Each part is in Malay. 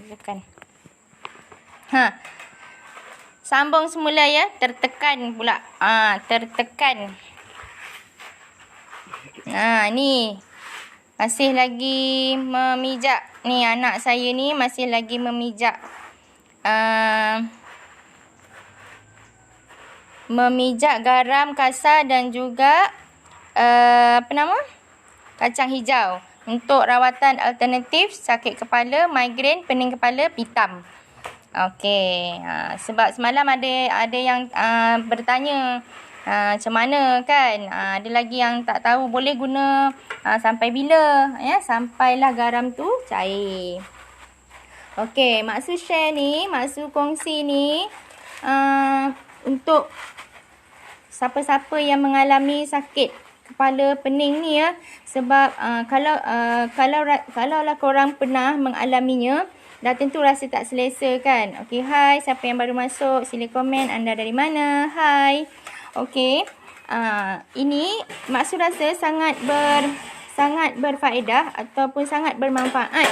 Bukan. Sambung semula ya. Tertekan pula. Tertekan. Ni. Masih lagi memijak. Ni anak saya ni masih lagi memijak. Memijak garam kasar dan juga kacang hijau untuk rawatan alternatif sakit kepala, migrain, pening kepala, pitam. Okey. Sebab semalam ada yang bertanya macam mana kan. Ada lagi yang tak tahu boleh guna sampai bila ya, sampailah garam tu cair. Okey, maksud share ni, maksud kongsi ni untuk siapa-siapa yang mengalami sakit kepala pening ni ya. Sebab kalaulah korang pernah mengalaminya, dah tentu rasa tak selesa kan. Okey, hai siapa yang baru masuk, sila komen anda dari mana. Hai. Okey. Ini maksud rasa sangat berfaedah ataupun sangat bermanfaat.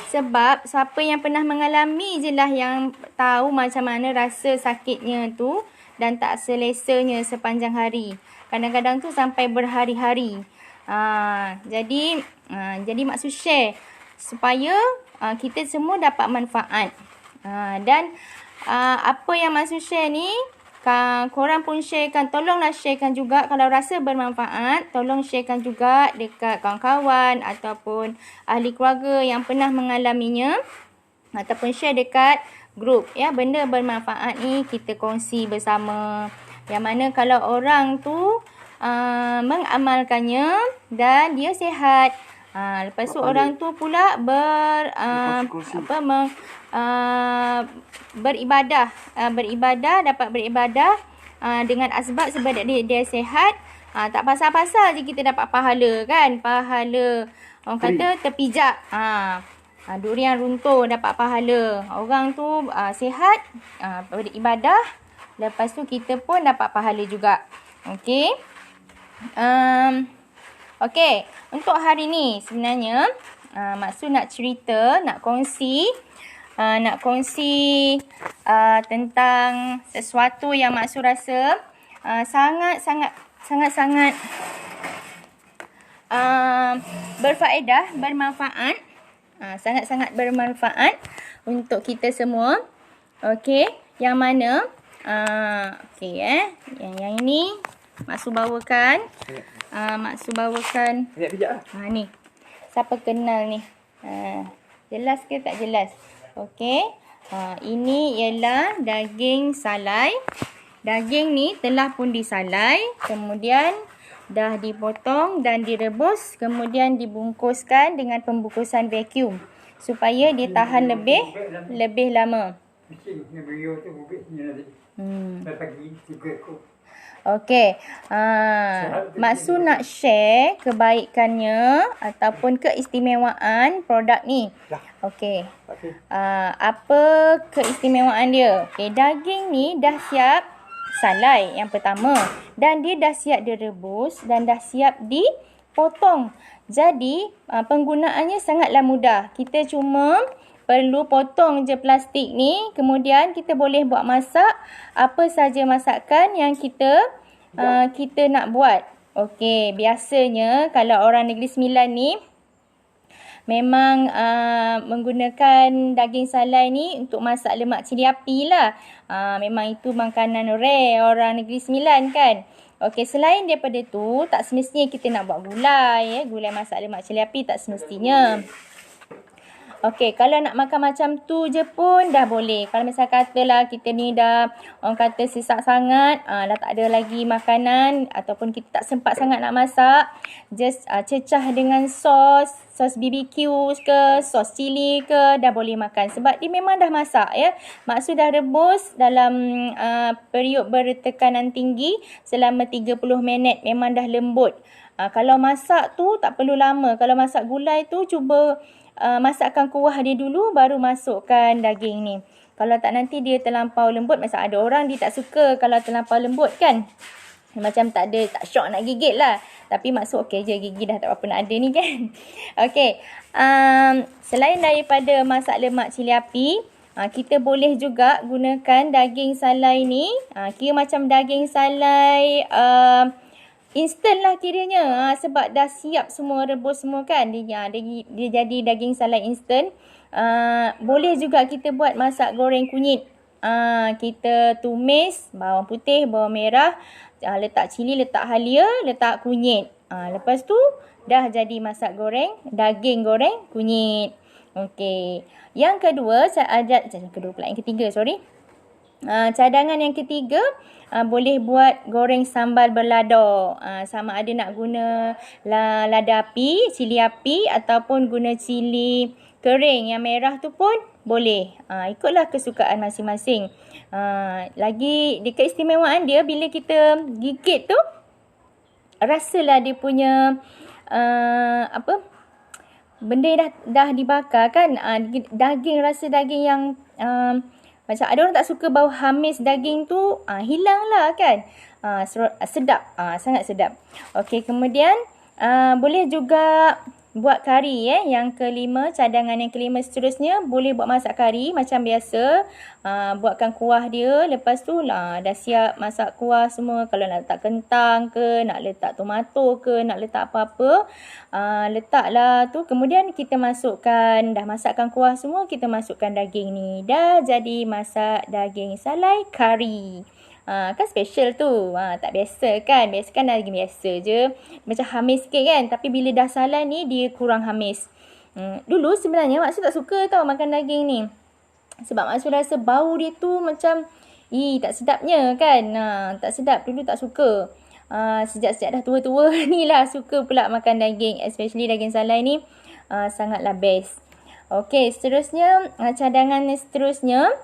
Sebab siapa yang pernah mengalami je lah yang tahu macam mana rasa sakitnya tu dan tak selesanya sepanjang hari. Kadang-kadang tu sampai berhari-hari. Jadi maksud share supaya kita semua dapat manfaat. Dan apa yang maksud share ni, korang pun sharekan, tolonglah sharekan juga kalau rasa bermanfaat. Tolong sharekan juga dekat kawan-kawan ataupun ahli keluarga yang pernah mengalaminya, ataupun share dekat grup ya. Benda bermanfaat ni kita kongsi bersama, yang mana kalau orang tu mengamalkannya dan dia sihat, lepas tu orang tu pula beribadah, dapat beribadah dengan asbab sebab dia sihat. Tak pasal-pasal je kita dapat pahala kan. Pahala orang kata terpijak. Durian runtuh dapat pahala. Orang tu sihat, beribadah, lepas tu kita pun dapat pahala juga. Okey. Okey, untuk hari ni sebenarnya maksud nak cerita, nak kongsi tentang sesuatu yang maksud rasa sangat-sangat berfaedah, bermanfaat. Sangat-sangat bermanfaat untuk kita semua. Okey, yang mana yang ini maksud bawakan. Ni. Siapa kenal ni? Jelas ke tak jelas? Okey. Ini ialah daging salai. Daging ni telah pun disalai, kemudian dah dipotong dan direbus, kemudian dibungkuskan dengan pembungkusan vacuum supaya dia tahan lebih lama. Okey. Maksud nak share kebaikannya ataupun keistimewaan produk ni. Okey. Apa keistimewaan dia? Okey, daging ni dah siap salai yang pertama, dan dia dah siap direbus dan dah siap dipotong. Jadi penggunaannya sangatlah mudah. Kita cuma perlu potong je plastik ni, kemudian kita boleh buat masak apa saja masakan yang kita nak buat. Okey, biasanya kalau orang Negeri Sembilan ni memang menggunakan daging salai ni untuk masak lemak cili api lah. Memang itu makanan rare orang Negeri Sembilan kan. Okey, selain daripada tu, tak semestinya kita nak buat gulai. Gulai masak lemak cili api tak semestinya. Okey, kalau nak makan macam tu je pun dah boleh. Kalau misal katalah kita ni dah orang kata sesak sangat, dah tak ada lagi makanan ataupun kita tak sempat sangat nak masak, just cecah dengan sos BBQ ke, sos cili ke, dah boleh makan. Sebab dia memang dah masak ya. Maksud dah rebus dalam periuk bertekanan tinggi selama 30 minit, memang dah lembut. Kalau masak tu tak perlu lama. Kalau masak gulai tu cuba masakkan kuah dia dulu baru masukkan daging ni. Kalau tak nanti dia terlampau lembut. Macam ada orang dia tak suka kalau terlampau lembut kan. Macam tak syok nak gigit lah. Tapi maksud okey je, gigi dah tak apa nak ada ni kan. Okey. Selain daripada masak lemak cili api, kita boleh juga gunakan daging salai ni. Kira macam daging salai instant lah kiranya. Sebab dah siap semua, rebus semua kan. Dia jadi daging salai instant. Boleh juga kita buat masak goreng kunyit. Kita tumis bawang putih, bawang merah, letak cili, letak halia, letak kunyit. Lepas tu dah jadi masak goreng, daging goreng kunyit. Okey. Yang kedua, yang ketiga, sorry. Cadangan yang ketiga, boleh buat goreng sambal berlada. Sama ada nak guna lada api, cili api ataupun guna cili kering yang merah tu pun boleh. Ikutlah kesukaan masing-masing. Lagi keistimewaan dia bila kita gigit tu, rasalah dia punya benda dah dibakar kan. Daging, rasa daging yang macam ada orang tak suka bau hamis daging tu, hilang lah kan. Sedap, sangat sedap. Okey, kemudian boleh juga buat kari. Yang kelima, cadangan yang kelima seterusnya, boleh buat masak kari macam biasa. Buatkan kuah dia. Lepas tu dah siap masak kuah semua. Kalau nak letak kentang ke, nak letak tomato ke, nak letak apa-apa, letaklah tu. Kemudian kita masukkan, dah masakkan kuah semua, kita masukkan daging ni. Dah jadi masak daging salai kari. Kan special tu. Tak biasa kan. Biasa kan daging biasa je. Macam hamis sikit kan. Tapi bila dah salai ni, dia kurang hamis. Dulu sebenarnya Mak Su tak suka tau makan daging ni. Sebab Mak Su rasa bau dia tu macam tak sedapnya kan. Tak sedap. Dulu tak suka. Sejak dah tua-tua ni lah suka pula makan daging. Especially daging salai ni. Sangatlah best. Okey, seterusnya, cadangan seterusnya,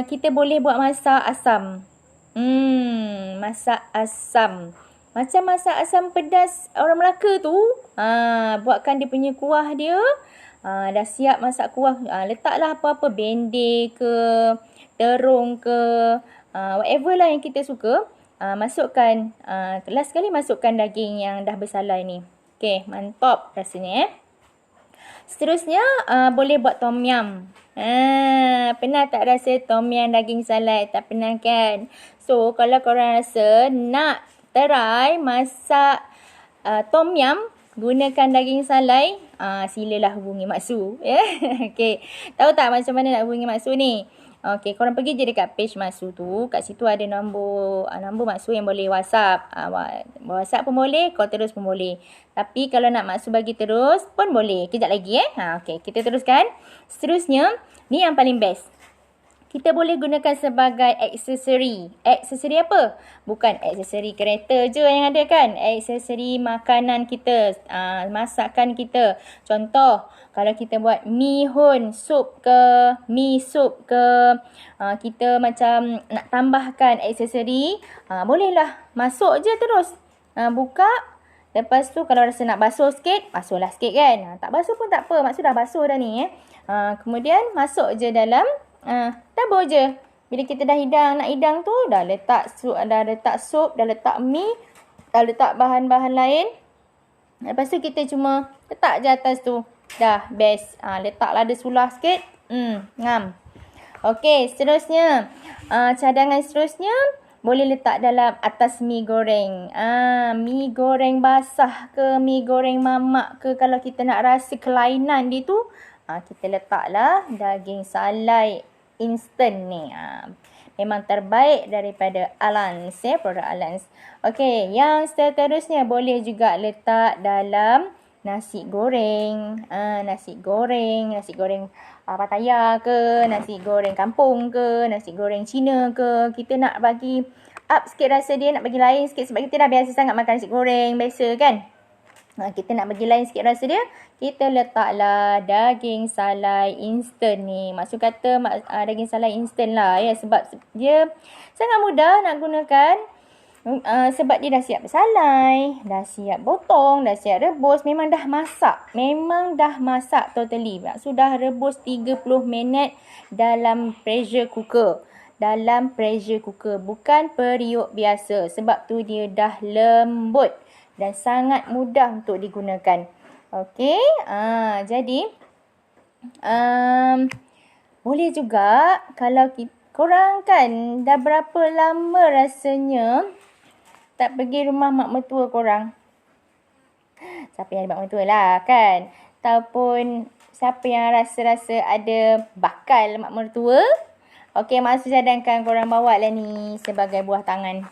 kita boleh buat masak asam. Masak asam. Macam masak asam pedas orang Melaka tu. Buatkan dia punya kuah dia. Dah siap masak kuah. Letaklah apa-apa, bende ke, terung ke, whatever lah yang kita suka. Masukkan, last sekali masukkan daging yang dah bersalai ni. Okay, mantap rasanya Seterusnya, boleh buat tom yum. Pernah tak rasa tom yum daging salai? Tak pernah kan? So, kalau korang rasa nak try masak tom yum gunakan daging salai, silalah hubungi Mak Su. Okay. Tahu tak macam mana nak hubungi Mak Su ni? Okay, korang pergi je dekat page Mak Su tu. Kat situ ada nombor Mak Su yang boleh WhatsApp. WhatsApp pun boleh, call terus pun boleh. Tapi kalau nak Mak Su bagi terus pun boleh. Kejap lagi Okay, kita teruskan. Seterusnya, ni yang paling best. Kita boleh gunakan sebagai aksesori. Aksesori apa? Bukan aksesori kereta je yang ada kan. Aksesori makanan kita, masakan kita. Contoh, kalau kita buat mi hun sup ke, mi sup ke, kita macam nak tambahkan aksesori, bolehlah masuk je terus. Buka, lepas tu kalau rasa nak basuh sikit, basuhlah sikit kan. Tak basuh pun tak apa, Mak Su dah basuh dah ni. Kemudian masuk je dalam, tabur je. Bila kita dah nak hidang tu, dah letak sup, dah letak mi, dah letak bahan-bahan lain. Lepas tu kita cuma letak je atas tu. Dah best. Letaklah ada sulah sikit. Ngam. Okey, seterusnya, cadangan seterusnya boleh letak dalam atas mi goreng. Mi goreng basah ke, mi goreng mamak ke, kalau kita nak rasa kelainan dia tu, kita letaklah daging salai instant ni. Memang terbaik daripada Alans, produk Alans. Okey, yang seterusnya boleh juga letak dalam nasi goreng. Nasi goreng Pattaya ke, nasi goreng kampung ke, nasi goreng Cina ke. Kita nak bagi up sikit rasa dia, nak bagi lain sikit sebab kita dah biasa sangat makan nasi goreng biasa kan. Kita nak bagi lain sikit rasa dia, kita letaklah daging salai instant ni. Maksud kata daging salai instant lah ya, sebab dia sangat mudah nak gunakan. Sebab dia dah siap bersalai, dah siap potong, dah siap rebus. Memang dah masak totally. Sudah rebus 30 minit dalam pressure cooker. dalam pressure cooker. Bukan periuk biasa. Sebab tu dia dah lembut dan sangat mudah untuk digunakan. Okey. Jadi boleh juga kalau korang kan dah berapa lama rasanya tak pergi rumah mak mertua korang. Siapa yang ada mak mertua lah kan. Ataupun siapa yang rasa-rasa ada bakal mak mertua. Okey, Mak Su cadangkan korang bawa lah ni sebagai buah tangan.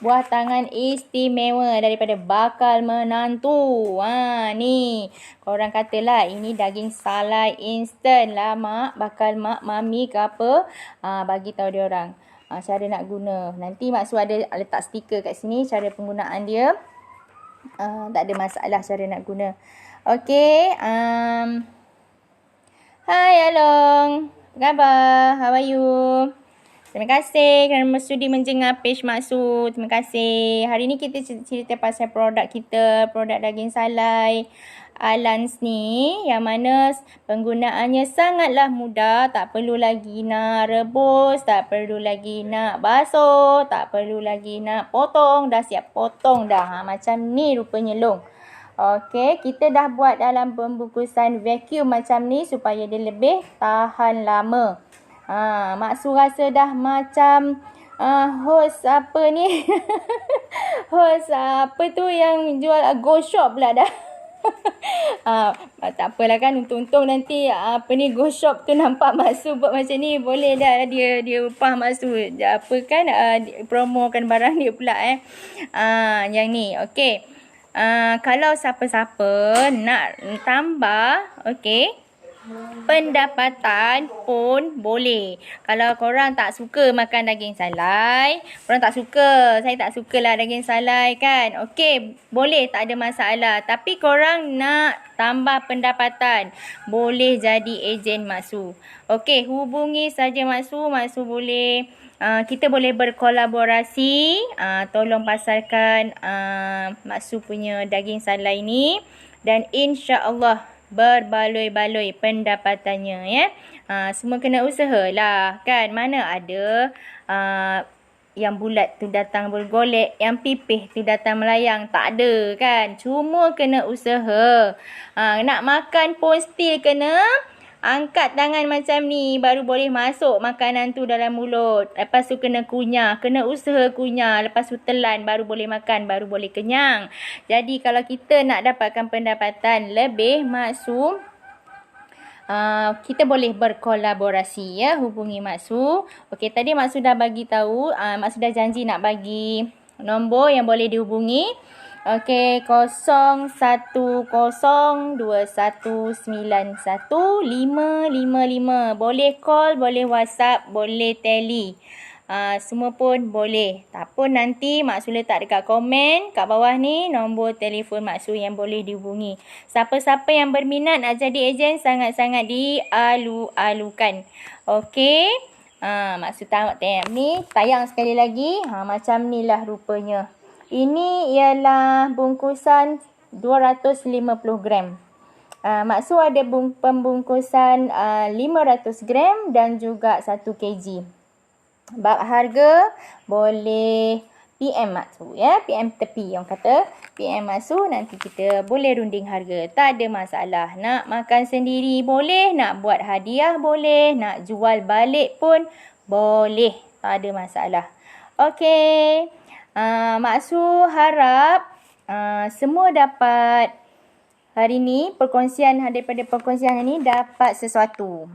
Buah tangan istimewa daripada bakal menantu. Ni. Korang katalah ini daging salai instan lah mak. Bakal mak, mami ke apa. Bagi tahu dia orang. Cara nak guna. Nanti Mak Su ada letak stiker kat sini. Cara penggunaan dia. Tak ada masalah cara nak guna. Okey. Hai Along. Apa khabar? How are you? Terima kasih kerana sudi menjengah page Mak Su. Terima kasih. Hari ni kita cerita pasal produk kita. Produk daging salai Alans ni. Yang mana penggunaannya sangatlah mudah. Tak perlu lagi nak rebus. Tak perlu lagi nak basuh. Tak perlu lagi nak potong. Dah siap potong dah. Macam ni rupanya Long. Okey, kita dah buat dalam pembungkusan vacuum macam ni. Supaya dia lebih tahan lama. Mak Su rasa dah macam host apa ni? Host apa tu yang jual Go Shop pula dah. Tak apalah kan, untung-untung nanti Go Shop tu nampak Mak Su buat macam ni, boleh dah dia upah Mak Su. Apa kan, promokan barang dia pula yang ni. Okey. Kalau siapa-siapa nak tambah, okey, pendapatan pun boleh. Kalau korang tak suka makan daging salai, korang tak suka, saya tak sukalah daging salai kan. Okey, boleh, tak ada masalah. Tapi korang nak tambah pendapatan, boleh jadi ejen Mak Su. Okey, hubungi saja Mak Su. Mak Su boleh, kita boleh berkolaborasi. Tolong pasarkan Mak Su punya daging salai ni. Dan insya-Allah berbaloi-baloi pendapatannya ya. Semua kena usaha lah kan. Mana ada yang bulat tu datang bergolek, yang pipih tu datang melayang. Tak ada kan. Cuma kena usaha. Nak makan pun still kena angkat tangan macam ni baru boleh masuk makanan tu dalam mulut. Lepas tu kena kunyah, kena usaha kunyah. Lepas tu telan baru boleh makan, baru boleh kenyang. Jadi kalau kita nak dapatkan pendapatan lebih, Mak Su, kita boleh berkolaborasi ya. Hubungi Mak Su. Okey, tadi Mak Su dah bagi tahu, Mak Su dah janji nak bagi nombor yang boleh dihubungi. Okey, 0121915555. Boleh call, boleh WhatsApp, boleh tele. Semua pun boleh. Tak pun nanti Mak Su letak dekat komen kat bawah ni nombor telefon Mak Su yang boleh dihubungi. Siapa-siapa yang berminat nak jadi ejen sangat-sangat dialu-alukan. Okey. Mak Su tengok ni tayang sekali lagi. Macam ni lah rupanya. Ini ialah bungkusan 250 gram. Mak Su ada pembungkusan 500 gram dan juga 1 kg. Bab harga boleh PM Mak Su ya. PM tepi orang kata. PM Mak Su, nanti kita boleh runding harga. Tak ada masalah. Nak makan sendiri boleh. Nak buat hadiah boleh. Nak jual balik pun boleh. Tak ada masalah. Okey. Mak Su harap semua dapat hari ni daripada perkongsian ini dapat sesuatu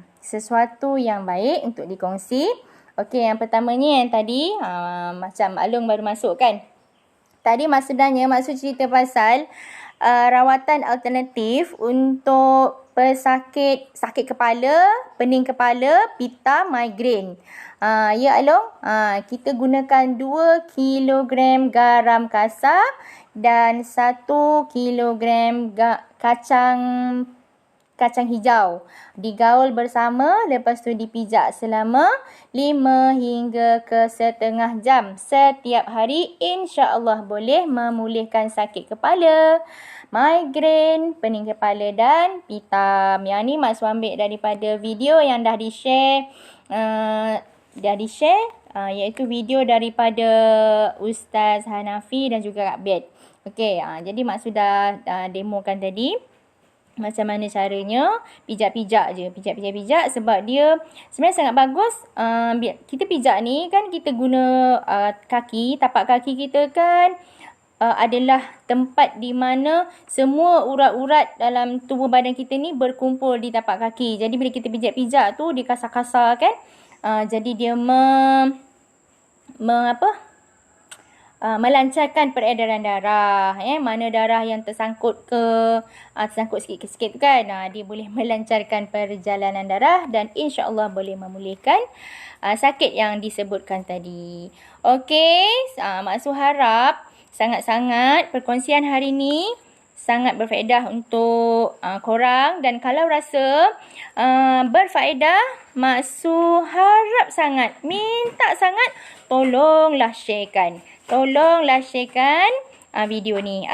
yang baik untuk dikongsi. Okey, yang pertamanya yang tadi macam Alung baru masuk kan. Tadi maksudnya Mak Su cerita pasal rawatan alternatif untuk pesakit sakit kepala, pening kepala, pita, migrain. Ya Along, kita gunakan 2 kilogram garam kasar dan 1 kilogram kacang hijau. Digaul bersama, lepas tu dipijak selama 5 hingga ke setengah jam setiap hari. InsyaAllah boleh memulihkan sakit kepala, migrain, pening kepala dan pitam. Yang ni Mak Su ambil daripada video yang dah di-share dah di-share, iaitu video daripada Ustaz Hanafi dan juga Kak Bet. Okey, jadi Mak sudah demokan tadi macam mana caranya pijak-pijak je. Pijak sebab dia sebenarnya sangat bagus. Kita pijak ni kan kita guna kaki, tapak kaki kita kan adalah tempat di mana semua urat-urat dalam tubuh badan kita ni berkumpul di tapak kaki. Jadi bila kita pijak-pijak tu dia kasar-kasar kan. Jadi dia melancarkan peredaran darah. Mana darah yang tersangkut tersangkut sikit-sikit kan. Dia boleh melancarkan perjalanan darah dan insya-Allah boleh memulihkan sakit yang disebutkan tadi. Okey, Mak Su harap sangat-sangat perkongsian hari ni sangat berfaedah untuk korang. Dan kalau rasa berfaedah, Mak Su harap sangat, minta sangat, tolonglah sharekan. Tolonglah sharekan video ni.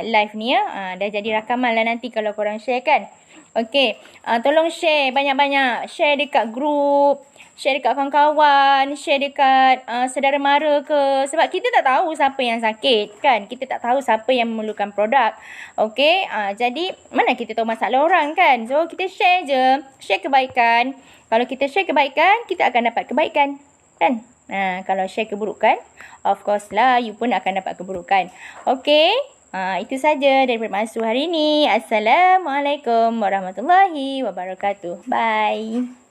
Live ni ya. Dah jadi rakaman lah nanti kalau korang share kan. Okey. Tolong share banyak-banyak. Share dekat grup. Share dekat kawan-kawan. Share dekat saudara mara ke. Sebab kita tak tahu siapa yang sakit kan. Kita tak tahu siapa yang memerlukan produk. Okey. Jadi mana kita tahu masalah orang kan. So kita share je. Share kebaikan. Kalau kita share kebaikan, kita akan dapat kebaikan. Kan? Kalau share keburukan, of course lah, you pun akan dapat keburukan. Okey, itu saja daripada Mak Su hari ini. Assalamualaikum warahmatullahi wabarakatuh. Bye.